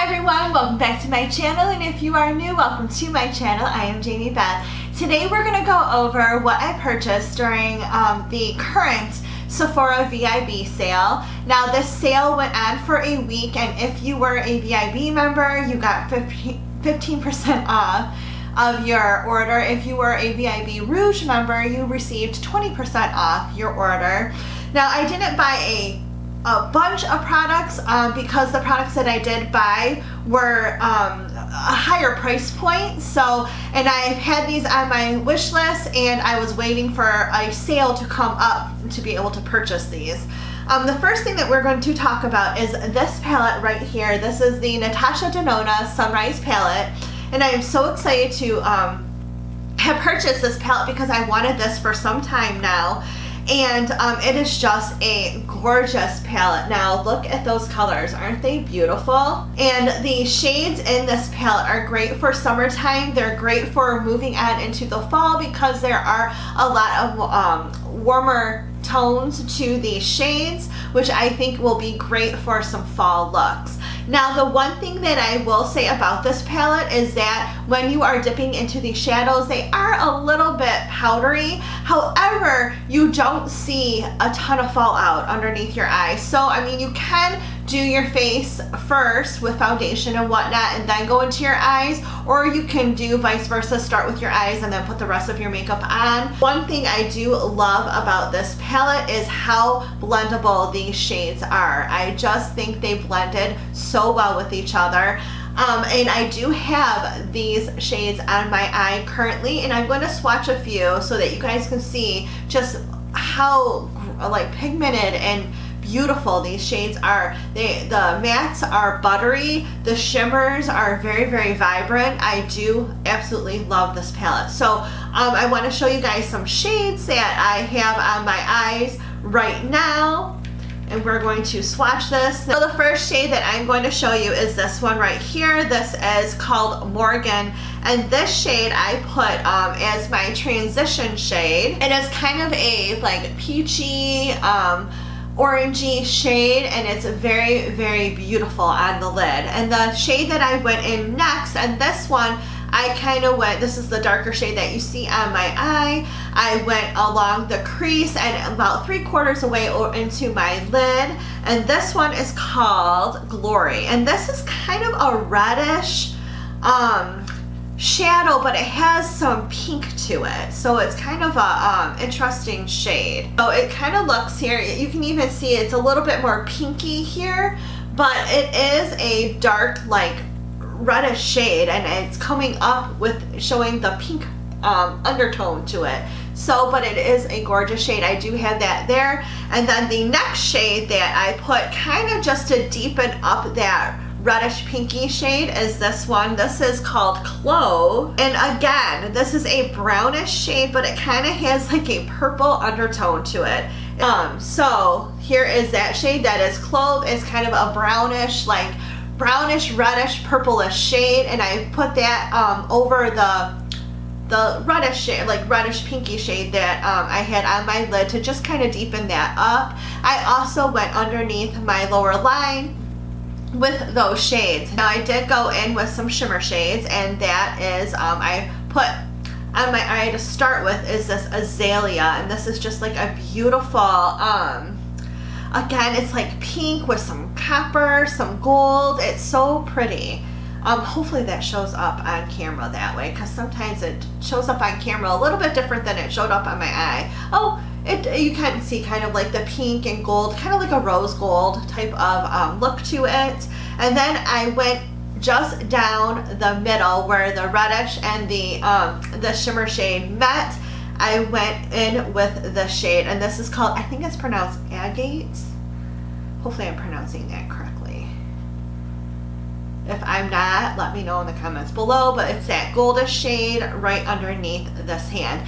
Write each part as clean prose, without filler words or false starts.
Hi everyone, welcome back to my channel, and if you are new, welcome to my channel. I am Jamie Beth. Today we're going to go over what I purchased during the current Sephora VIB sale. Now this sale went on for a week, and if you were a VIB member, you got 15% off of your order. If you were a VIB Rouge member, you received 20% off your order. Now I didn't buy a bunch of products because the products that I did buy were a higher price point. So, and I've had these on my wish list, and I was waiting for a sale to come up to be able to purchase these. The first thing that we're going to talk about is this palette right here. This is the Natasha Denona Sunrise palette, and I am so excited to have purchased this palette because I wanted this for some time now. And it is just a gorgeous palette. Now look at those colors, aren't they beautiful? And the shades in this palette are great for summertime. They're great for moving on into the fall because there are a lot of warmer tones to these shades, which I think will be great for some fall looks. Now the one thing that I will say about this palette is that when you are dipping into the shadows, they are a little bit powdery. However, you don't see a ton of fallout underneath your eyes. So I mean, you can do your face first with foundation and whatnot and then go into your eyes, or you can do vice versa, start with your eyes and then put the rest of your makeup on. One thing I do love about this palette is how blendable these shades are. I just think they blended so well with each other. And I do have these shades on my eye currently, and I'm going to swatch a few so that you guys can see just how like pigmented and beautiful these shades are. The mattes are buttery, the shimmers are very, very vibrant. I do absolutely love this palette. So I want to show you guys some shades that I have on my eyes right now, and we're going to swatch this. So the first shade that I'm going to show you is this one right here. This is called Morgan, and this shade I put as my transition shade. It is kind of a like peachy, orangey shade, and it's very, very beautiful on the lid. And the shade that I went in next, and this one I kind of went, this is the darker shade that you see on my eye. I went along the crease and about 3/4 away into my lid, and this one is called Glory, and this is kind of a reddish shadow, but it has some pink to it, so it's kind of a interesting shade. So it kind of looks here, you can even see it's a little bit more pinky here, but it is a dark like reddish shade, and it's coming up with showing the pink undertone to it. So, but it is a gorgeous shade. I do have that there. And then the next shade that I put kind of just to deepen up that reddish pinky shade is this one. This is called Clove, and again, this is a brownish shade, but it kind of has like a purple undertone to it. So here is that shade. That is Clove. It's kind of a brownish, like brownish, reddish, purplish shade, and I put that over the reddish shade, like reddish pinky shade that I had on my lid to just kind of deepen that up. I also went underneath my lower line with those shades. Now I did go in with some shimmer shades, and that is I put on my eye to start with is this Azalea, and this is just like a beautiful again, it's like pink with some copper, some gold. It's so pretty. Hopefully that shows up on camera that way, because sometimes it shows up on camera a little bit different than it showed up on my eye. Oh, you can see kind of like the pink and gold, kind of like a rose gold type of look to it. And then I went just down the middle where the reddish and the shimmer shade met. I went in with the shade, and this is called, I think it's pronounced Agate. Hopefully I'm pronouncing that correctly. If I'm not, let me know in the comments below, but it's that goldish shade right underneath this hand.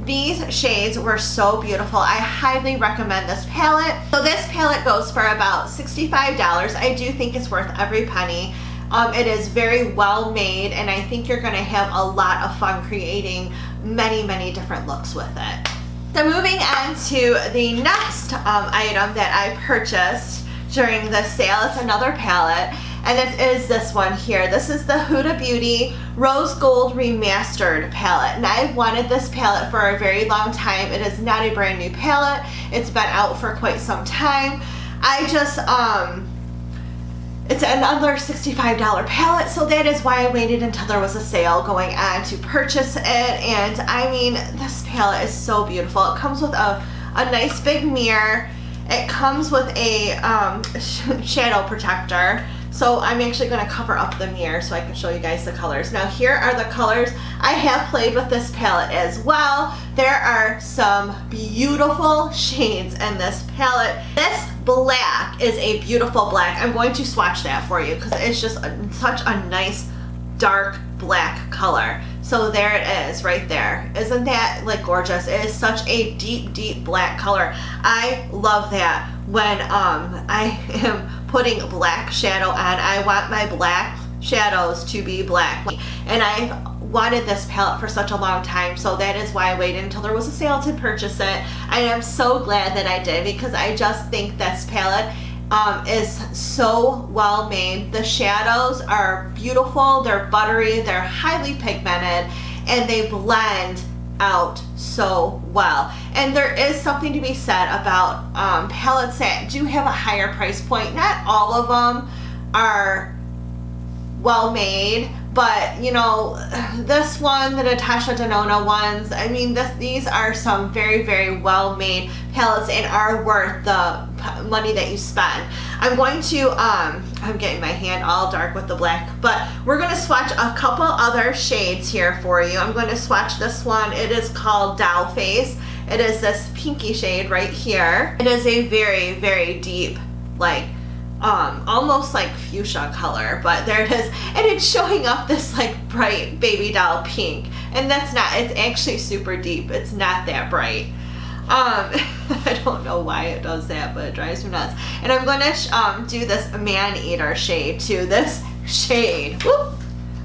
These shades were so beautiful. I highly recommend this palette. So this palette goes for about $65. I do think it's worth every penny. It is very well made, and I think you're going to have a lot of fun creating many, many different looks with it. So moving on to the next item that I purchased during the sale, it's another palette, and it is this one here. This is the Huda Beauty Rose Gold Remastered palette, and I've wanted this palette for a very long time. It is not a brand new palette. It's been out for quite some time. I just, it's another $65 palette, so that is why I waited until there was a sale going on to purchase it. And I mean, this palette is so beautiful. It comes with a nice big mirror. It comes with a shadow protector. So I'm actually going to cover up the mirror so I can show you guys the colors. Now here are the colors. I have played with this palette as well. There are some beautiful shades in this palette. This black is a beautiful black. I'm going to swatch that for you because it's just such a nice dark black color. So there it is right there. Isn't that like gorgeous? It is such a deep, deep black color. I love that when I am putting black shadow on. I want my black shadows to be black. And I've wanted this palette for such a long time, so that is why I waited until there was a sale to purchase it. I am so glad that I did because I just think this palette is so well made. The shadows are beautiful, they're buttery, they're highly pigmented, and they blend out so well. And there is something to be said about palettes that do have a higher price point. Not all of them are well made, but you know, this one, the Natasha Denona ones, I mean, these are some very, very well made palettes and are worth the money that you spend. I'm going to, I'm getting my hand all dark with the black, but we're going to swatch a couple other shades here for you. I'm going to swatch this one. It is called Doll Face. It is this pinky shade right here. It is a very, very deep, like, almost like fuchsia color, but there it is, and it's showing up this like bright baby doll pink, and that's not, it's actually super deep. It's not that bright. I don't know why it does that, but it drives me nuts. And I'm going to do this Man-Eater shade too. This shade, whoop,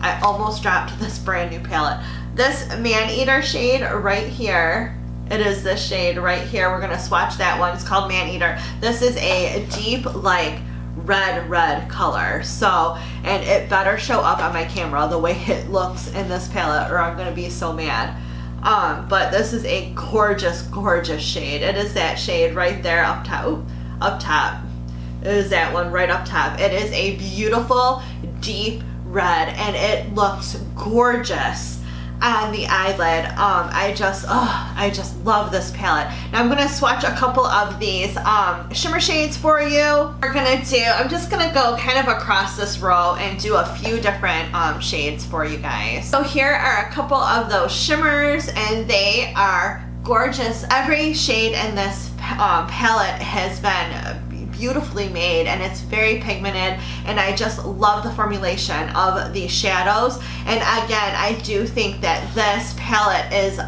I almost dropped this brand new palette. This Man-Eater shade right here, it is this shade right here. We're going to swatch that one. It's called Man-Eater. This is a deep, like, red color, so, and it better show up on my camera the way it looks in this palette or I'm going to be so mad. But this is a gorgeous, gorgeous shade. It is that shade right there up top. Ooh, up top. It is that one right up top. It is a beautiful, deep red, and it looks gorgeous on the eyelid. I just love this palette. Now I'm gonna swatch a couple of these shimmer shades for you. I'm just gonna go kind of across this row and do a few different shades for you guys. So here are a couple of those shimmers, and they are gorgeous. Every shade in this palette has been beautifully made, and it's very pigmented, and I just love the formulation of the shadows. And again, I do think that this palette is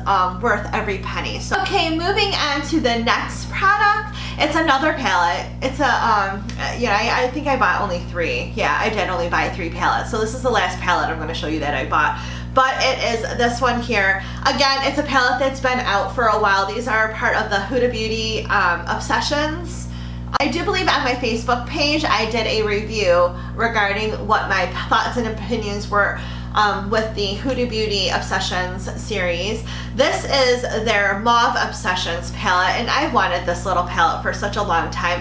worth every penny. So, okay, moving on to the next product. It's another palette. It's a I think I bought only 3. Yeah, I did only buy 3 palettes. So this is the last palette I'm going to show you that I bought. But it is this one here. Again, it's a palette that's been out for a while. These are part of the Huda Beauty Obsessions. I do believe on my Facebook page I did a review regarding what my thoughts and opinions were with the Huda Beauty Obsessions series. This is their Mauve Obsessions palette, and I've wanted this little palette for such a long time.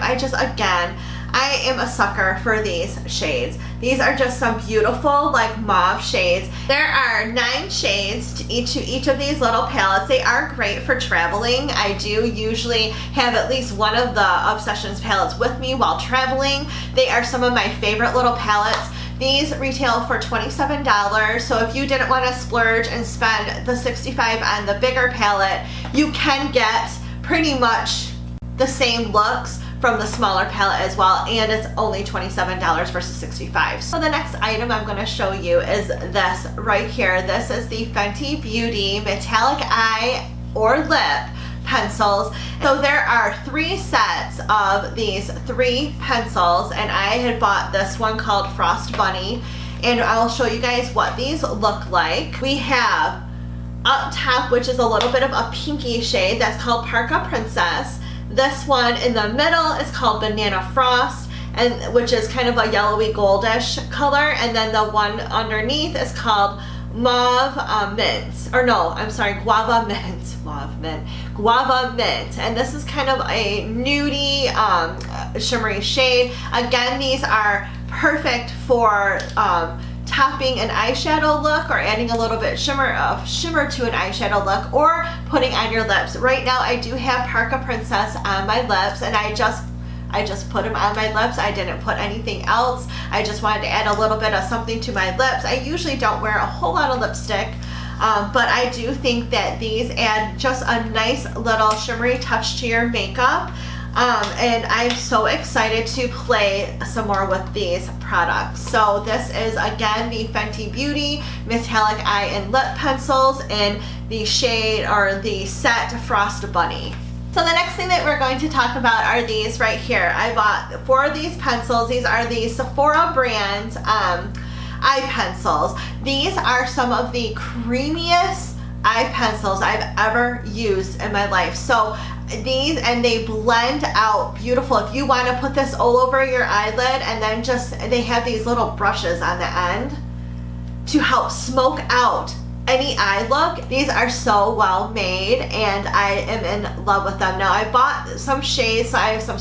I am a sucker for these shades. These are just some beautiful, like, mauve shades. There are 9 shades to each of these little palettes. They are great for traveling. I do usually have at least one of the Obsessions palettes with me while traveling. They are some of my favorite little palettes. These retail for $27, so if you didn't want to splurge and spend the $65 on the bigger palette, you can get pretty much the same looks from the smaller palette as well, and it's only $27 versus $65. So the next item I'm going to show you is this right here. This is the Fenty Beauty Metallic Eye or Lip pencils. So there are 3 sets of these 3 pencils, and I had bought this one called Frost Bunny, and I'll show you guys what these look like. We have up top, which is a little bit of a pinky shade, that's called Parka Princess. This one in the middle is called Banana Frost, and which is kind of a yellowy goldish color, and then the one underneath is called Mauve Mint, or no, I'm sorry, Guava Mint, Mauve Mint, Guava Mint, and this is kind of a nudie shimmery shade. Again, these are perfect for topping an eyeshadow look or adding a little bit shimmer to an eyeshadow look, or putting on your lips. Right now I do have Parka Princess on my lips, and I just put them on my lips. I didn't put anything else. I just wanted to add a little bit of something to my lips. I usually don't wear a whole lot of lipstick, but I do think that these add just a nice little shimmery touch to your makeup. And I'm so excited to play some more with these products. So this is again the Fenty Beauty Metallic Eye and Lip Pencils in the shade or the set Frost Bunny. So the next thing that we're going to talk about are these right here. I bought 4 of these pencils. These are the Sephora brand eye pencils. These are some of the creamiest eye pencils I've ever used in my life. So these, and they blend out beautiful. If you want to put this all over your eyelid, and then they have these little brushes on the end to help smoke out any eye look. These are so well made, and I am in love with them. Now I bought some shades, so I have some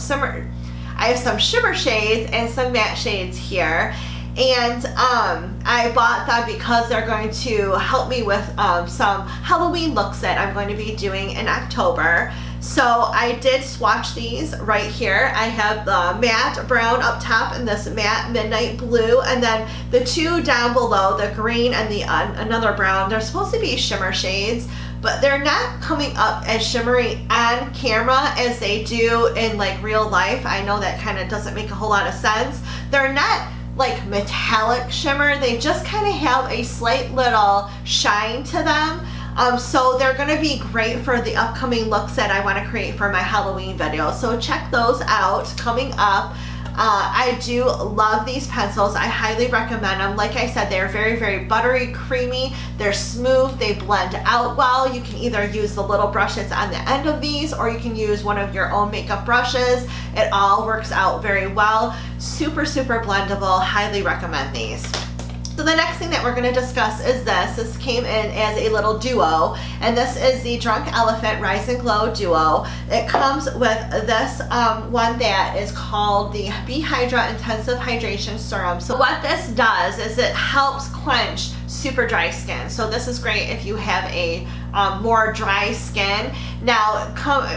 shimmer shades and some matte shades here. And I bought them because they're going to help me with some Halloween looks that I'm going to be doing in October. So I did swatch these right here. I have the matte brown up top and this matte midnight blue, and then the 2 down below, the green and the another brown. They're supposed to be shimmer shades, but they're not coming up as shimmery on camera as they do in like real life. I know that kind of doesn't make a whole lot of sense. They're not like metallic shimmer. They just kind of have a slight little shine to them. So they're going to be great for the upcoming looks that I want to create for my Halloween video. So check those out coming up. I do love these pencils. I highly recommend them. Like I said, they're very, very buttery, creamy. They're smooth. They blend out well. You can either use the little brushes on the end of these, or you can use one of your own makeup brushes. It all works out very well. Super, super blendable. Highly recommend these. So the next thing that we're going to discuss is this. This came in as a little duo, and this is the Drunk Elephant Rise and Glow Duo. It comes with this one that is called the Be Hydra Intensive Hydration Serum. So what this does is it helps quench super dry skin. So this is great if you have a more dry skin. Now,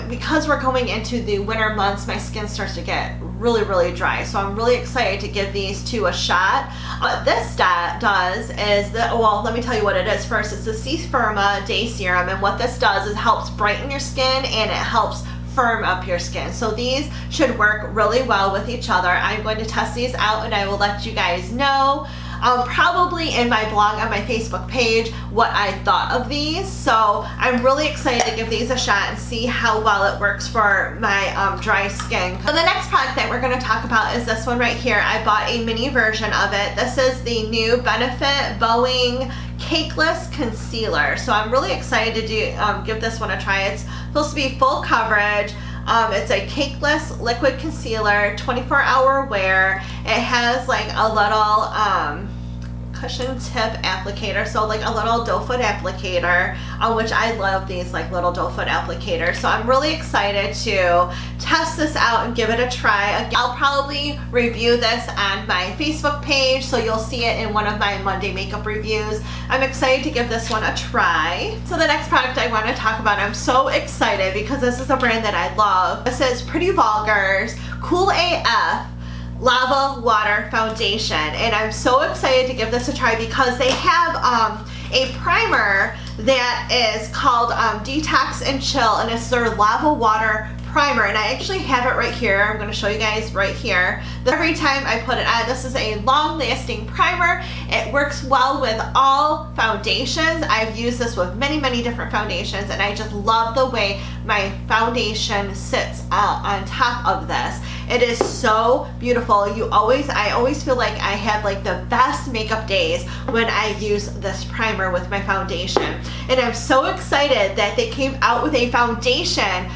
because we're going into the winter months, my skin starts to get really, really dry. So I'm really excited to give these 2 a shot. What this does is, well, let me tell you what it is first. It's the Sephora Day Serum, and what this does is helps brighten your skin, and it helps firm up your skin. So these should work really well with each other. I'm going to test these out, and I will let you guys know probably in my blog on my Facebook page what I thought of these. So I'm really excited to give these a shot and see how well it works for my dry skin. So the next product that we're going to talk about is this one right here. I bought a mini version of it. This is the new Benefit Boi-ing Cakeless Concealer. So I'm really excited to give this one a try. It's supposed to be full coverage. It's a cakeless liquid concealer, 24-hour wear. It has like a little cushion tip applicator, so like a little doe foot applicator, which I love these like little doe foot applicators. So I'm really excited to test this out and give it a try. I'll probably review this on my Facebook page, so you'll see it in one of my Monday makeup reviews. I'm excited to give this one a try. So the next product I want to talk about, I'm so excited because this is a brand that I love. This is Pretty Vulgar's Cool AF Lava Water Foundation, and I'm so excited to give this a try because they have a primer that is called Detox and Chill, and it's their Lava Water primer, and I actually have it right here. I'm going to show you guys right here. Every time I put it on, this is a long-lasting primer. It works well with all foundations. I've used this with many, many different foundations, and I just love the way my foundation sits on top of this. It is so beautiful. I always feel like I have like the best makeup days when I use this primer with my foundation. And I'm so excited that they came out with a foundation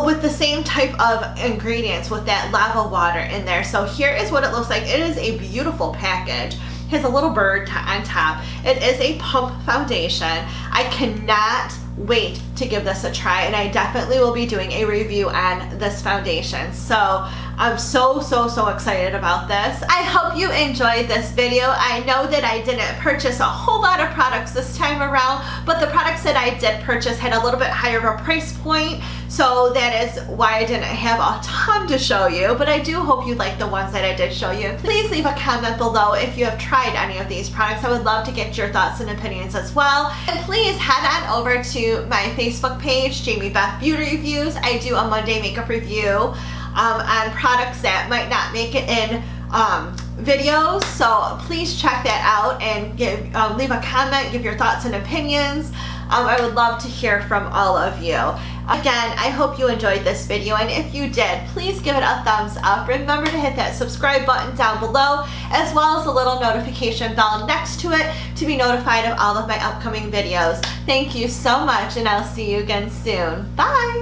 with the same type of ingredients with that lava water in there. So here is what it looks like. It is a beautiful package. It has a little bird on top. It is a pump foundation. I cannot wait to give this a try, and I definitely will be doing a review on this foundation. So I'm so excited about this. I hope you enjoyed this video. I know that I didn't purchase a whole lot of products this time around, but the products that I did purchase had a little bit higher of a price point, so that is why I didn't have a ton to show you, but I do hope you like the ones that I did show you. Please leave a comment below if you have tried any of these products. I would love to get your thoughts and opinions as well. And please head on over to my Facebook page, Jamie Beth Beauty Reviews. I do a Monday makeup review on products that might not make it in videos, so please check that out and leave a comment, give your thoughts and opinions. I would love to hear from all of you. Again, I hope you enjoyed this video, and if you did, please give it a thumbs up. Remember to hit that subscribe button down below, as well as the little notification bell next to it to be notified of all of my upcoming videos. Thank you so much, and I'll see you again soon. Bye!